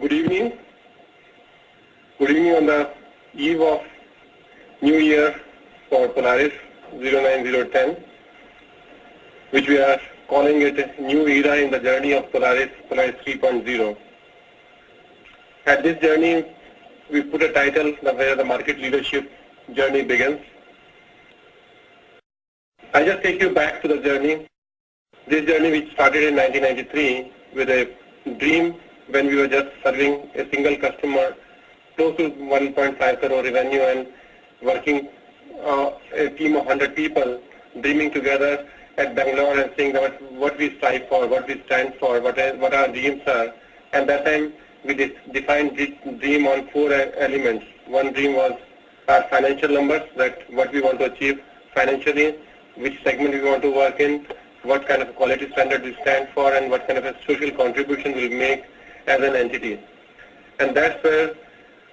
Good evening. Good evening on the eve of New Year for Polaris 09010, which we are calling it a new era in the journey of Polaris 3.0. At this journey, we put a title where the market leadership journey begins. I just take you back to the journey. This journey which started in 1993 with a dream when we were just serving a single customer close to 1.5 crore revenue and working a team of 100 people dreaming together at Bangalore and saying that what we strive for, what we stand for, what our dreams are. And that time we defined this dream on 4 elements. One dream was our financial numbers, that what we want to achieve financially, which segment we want to work in, what kind of quality standard we stand for, and what kind of a social contribution we'll make as an entity. And that's where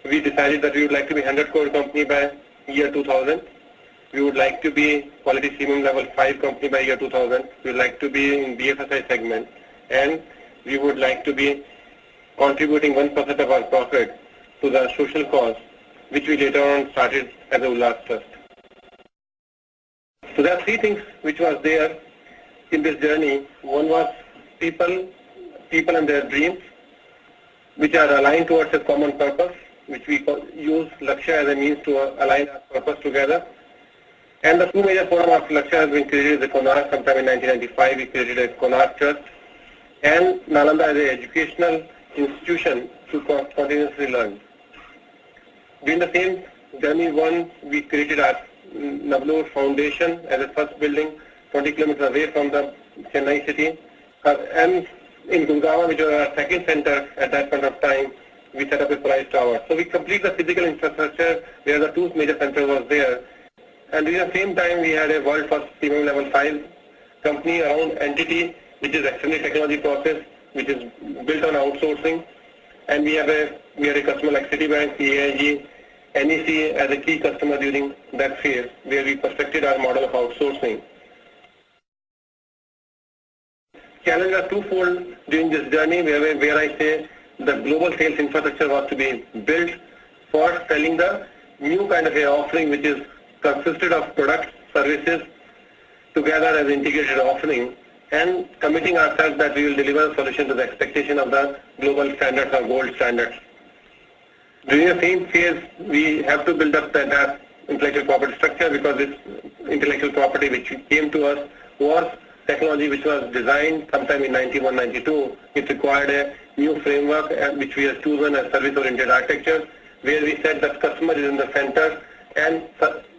we decided that we would like to be 100 crore company by year 2000. We would like to be quality CMM level 5 company by year 2000. We would like to be in BFSI segment, and we would like to be contributing 1% of our profit to the social cause, which we later on started as a Ullas Trust. So there are 3 things which was there in this journey. One was people and their dreams, which are aligned towards a common purpose, which we use Lakshya as a means to align our purpose together. And the 2 major forum of Lakshya has been created, the Konark. Sometime in 1995 we created a Konark Trust, and Nalanda as an educational institution to continuously learn. During the same journey, we created our Navlur Foundation as a first building 20 kilometers away from the Chennai city, and in Gurgaon, which was our second center at that point of time, we set up a Polaris Tower. So we complete the physical infrastructure where the 2 major centers was there, and at the same time we had a world first CMM level 5 company around entity, which is extended technology process, which is built on outsourcing, and we had a customer like Citibank, AIG, NEC as a key customer during that phase where we perfected our model of outsourcing. Challenge was twofold during this journey where I say the global sales infrastructure was to be built for selling the new kind of a offering which is consisted of products, services together as integrated offering, and committing ourselves that we will deliver a solution to the expectation of the global standards or gold standards. During the same phase, we have to build up the entire intellectual property structure, because this intellectual property which came to us was technology which was designed sometime in 91, 92. It required a new framework which we have chosen as service-oriented architecture, where we said that customer is in the center and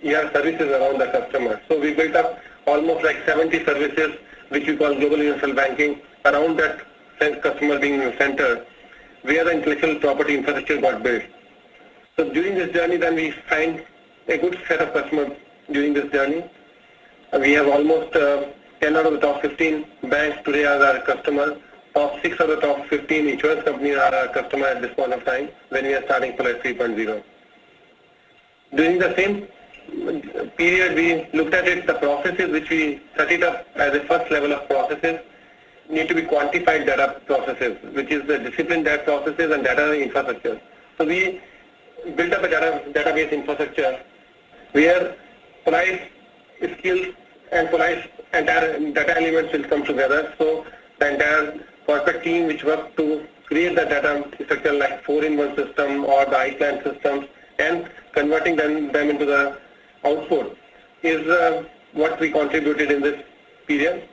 you have services around the customer. So we built up almost like 70 services which we call global universal banking around that customer being in the center, where the intellectual property infrastructure got built. So during this journey then we find a good set of customers during this journey. We have almost 10 out of the top 15 banks today as our customers. Top 6 of the top 15 insurance companies are our customer at this point of time when we are starting Polaris 3.0. During the same period we looked at it, the processes which we set it up as a first level of processes need to be quantified data processes, which is the disciplined data processes and data infrastructure. So we built up a database infrastructure where Polaris skills and Polaris entire data elements will come together. So the entire corporate team which worked to create the data structure like 4-in-1 system or the iPlan systems and converting them into the output is what we contributed in this period.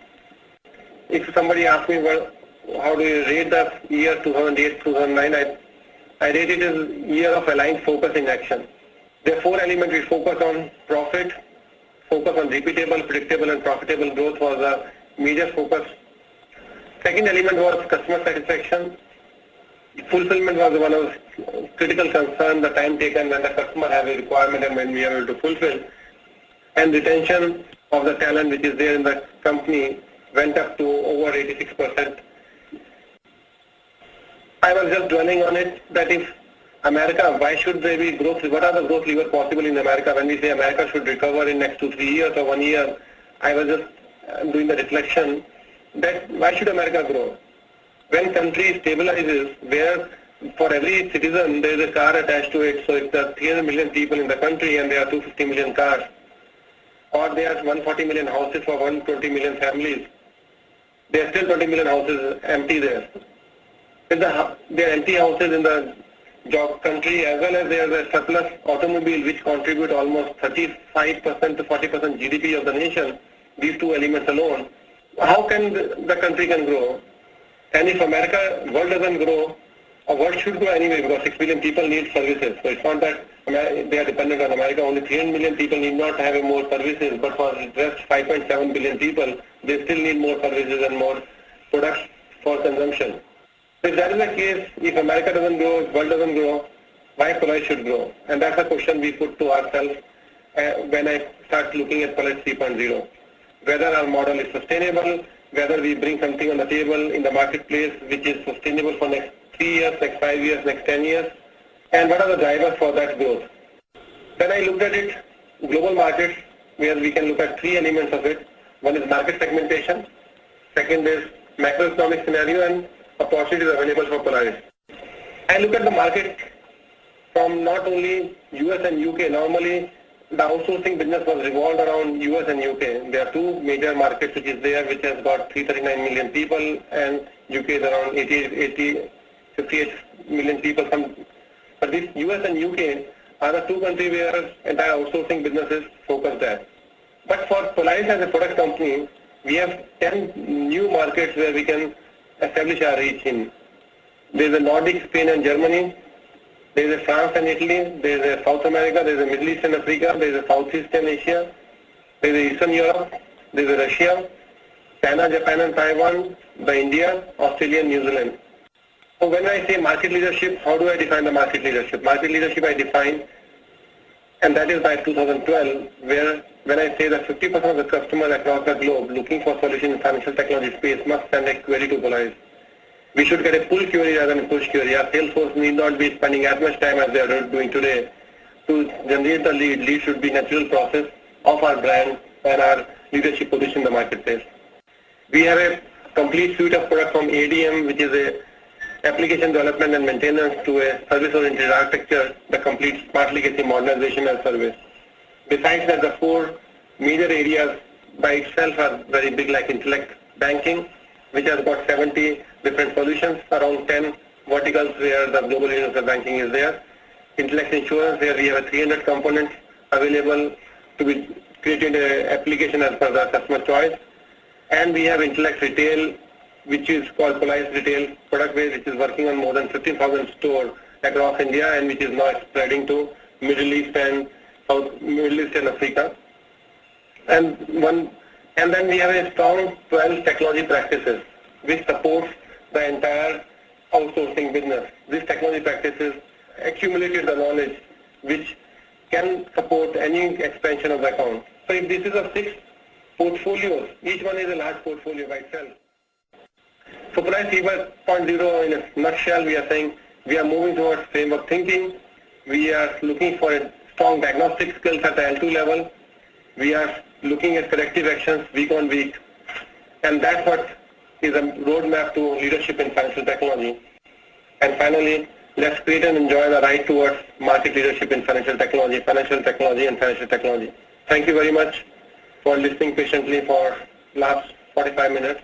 If somebody asks me, well, how do you rate the year 2008-2009, I rate it as year of aligned focus in action. There are 4 elements. We focus on profit, focus on repeatable, predictable and profitable growth was a major focus. Second element was customer satisfaction. Fulfillment was one of critical concern, the time taken when the customer has a requirement and when we are able to fulfill. And retention of the talent which is there in the company went up to over 86%. I was just dwelling on it that if America, why should there be growth? What are the growth levers possible in America? When we say America should recover in next 2-3 years or 1 year, I was just doing the reflection that why should America grow? When country stabilizes, where for every citizen, there is a car attached to it. So if there are 300 million people in the country and there are 250 million cars, or there are 140 million houses for 120 million families, there are still 20 million houses empty there. If there are empty houses in the job country, as well as there is a surplus automobile which contribute almost 35% to 40% GDP of the nation, these two elements alone, how can the country can grow? And if world doesn't grow, or world should grow anyway, because 6 billion people need services. So it's not that they are dependent on America. Only 300 million people need not have more services, but for the rest 5.7 billion people, they still need more services and more products for consumption. So if that is the case, if America doesn't grow, if world doesn't grow, why Polaris should grow? And that's a question we put to ourselves when I start looking at Polaris 3.0. Whether our model is sustainable, whether we bring something on the table in the marketplace which is sustainable for next 3 years, next 5 years, next 10 years, and what are the drivers for that growth. Then I looked at it, global markets, where we can look at 3 elements of it. One is market segmentation, second is macroeconomic scenario, and opportunities available for Polaris. I look at the market from not only US and UK. Normally, the outsourcing business was revolved around US and UK. There are 2 major markets which is there, which has got 339 million people, and UK is around 58 million people. But this US and UK are the 2 countries where entire outsourcing business is focused at. But for Polaris as a product company, we have 10 new markets where we can establish our reach in. There is a Nordic, Spain and Germany. There is a France and Italy. There is a South America. There is a Middle East and Africa. There is a Southeastern Asia. There is Eastern Europe. There is a Russia, China, Japan and Taiwan, the India, Australia and New Zealand. So when I say market leadership, how do I define the market leadership? Market leadership I define, and that is by 2012, where when I say that 50% of the customers across the globe looking for solutions in financial technology space must send a query to Polaris. We should get a pull query rather than a push query. Our sales force need not be spending as much time as they are doing today to generate the lead. Lead should be natural process of our brand and our leadership position in the marketplace. We have a complete suite of products from ADM, which is a application development and maintenance, to a service-oriented architecture, the complete smart legacy modernization and service. Besides that, the 4 major areas by itself are very big, like Intellect Banking, which has got 70 different solutions, around 10 verticals where the global universal banking is there. Intellect Insurance, where we have 300 components available to be created an application as per the customer choice. And we have Intellect Retail, which is called Polaris Retail Product Base, which is working on more than 15,000 stores across India and which is now spreading to Middle East and Africa. And then we have a strong 12 technology practices which supports the entire outsourcing business. These technology practices accumulated the knowledge which can support any expansion of the account. So if this is a 6 portfolios, each one is a large portfolio by itself. So Polaris 3.0 in a nutshell, we are saying we are moving towards framework thinking. We are looking for a strong diagnostic skills at the L2 level. We are looking at corrective actions week on week. And that's what is a roadmap to leadership in financial technology. And finally, let's create and enjoy the ride towards market leadership in financial technology and financial technology. Thank you very much for listening patiently for last 45 minutes.